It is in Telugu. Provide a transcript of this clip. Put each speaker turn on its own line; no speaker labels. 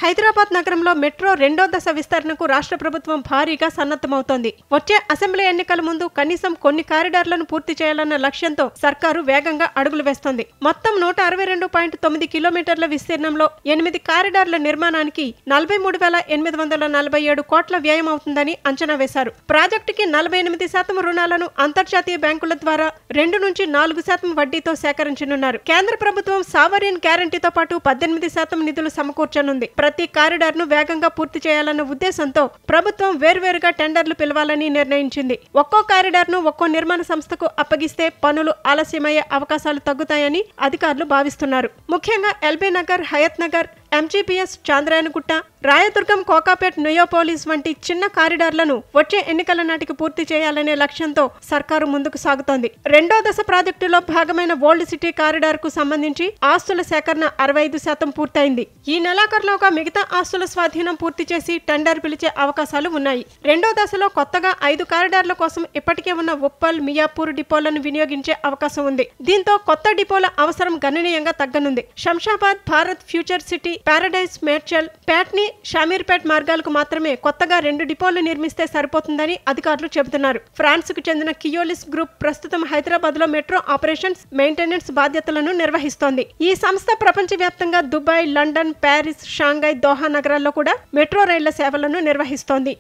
హైదరాబాద్ నగరంలో మెట్రో రెండో దశ విస్తరణకు రాష్ట్ర ప్రభుత్వం భారీగా సన్నద్ధమవుతోంది. వచ్చే అసెంబ్లీ ఎన్నికల ముందు కనీసం కొన్ని కారిడార్లను పూర్తి చేయాలన్న లక్ష్యంతో సర్కారు వేగంగా అడుగులు వేస్తోంది. మొత్తం 162.9 కిలోమీటర్ల విస్తీర్ణంలో 8 కారిడార్ల నిర్మాణానికి 43,847 కోట్ల వ్యయం అవుతుందని అంచనా వేశారు. ప్రాజెక్టుకి 48% రుణాలను అంతర్జాతీయ బ్యాంకుల ద్వారా 2 నుంచి 4% వడ్డీతో సేకరించనున్నారు. కేంద్ర ప్రభుత్వం సావరీన్ గ్యారంటీతో పాటు 18% నిధులు సమకూర్చనుంది. ప్రతి కారిడార్ ను వేగంగా పూర్తి చేయాలన్న ఉద్దేశంతో ప్రభుత్వం వేర్వేరుగా టెండర్లు పిలవాలని నిర్ణయించింది. ఒక్కో కారిడార్ ను ఒక్కో నిర్మాణ సంస్థకు అప్పగిస్తే పనులు ఆలస్యమయ్యే అవకాశాలు తగ్గుతాయని అధికారులు భావిస్తున్నారు. ముఖ్యంగా ఎల్బీ నగర్, హయత్ నగర్, ఎంజీపీఎస్, చాంద్రాయణగుట్ట, రాయదుర్గం, కోకాపేట్, నియోపోలిస్ వంటి చిన్న కారిడార్లను వచ్చే ఎన్నికల నాటికి పూర్తి చేయాలనే లక్ష్యంతో సర్కారు ముందుకు సాగుతోంది. రెండో దశ ప్రాజెక్టులో భాగమైన ఓల్డ్ సిటీ కారిడార్ కు సంబంధించి ఆస్తుల సేకరణ 65% పూర్తయింది. ఈ నెలాఖరులోగా మిగతా ఆస్తుల స్వాధీనం పూర్తి చేసి టెండర్ పిలిచే అవకాశాలు ఉన్నాయి. రెండో దశలో కొత్తగా 5 కారిడార్ల కోసం ఇప్పటికే ఉన్న ఉప్పల్, మియాపూర్ డిపోలను వినియోగించే అవకాశం ఉంది. దీంతో కొత్త డిపోల అవసరం గణనీయంగా తగ్గనుంది. Shamshabad, Bharat future city, Paradise, Medchal, Patny, Shamirpet మార్గాలకు మాత్రమే కొత్తగా 2 డిపోలు నిర్మిస్తే సరిపోతుందని అధికారులు చెబుతున్నారు. ఫ్రాన్స్ కు చెందిన కియోలిస్ గ్రూప్ ప్రస్తుతం హైదరాబాద్ లో మెట్రో ఆపరేషన్స్, మెయింటెనెన్స్ బాధ్యతలను నిర్వహిస్తోంది. ఈ సంస్థ ప్రపంచవ్యాప్తంగా Dubai, London, Paris, Shanghai, Doha నగరాల్లో కూడా మెట్రో రైళ్ల సేవలను నిర్వహిస్తోంది.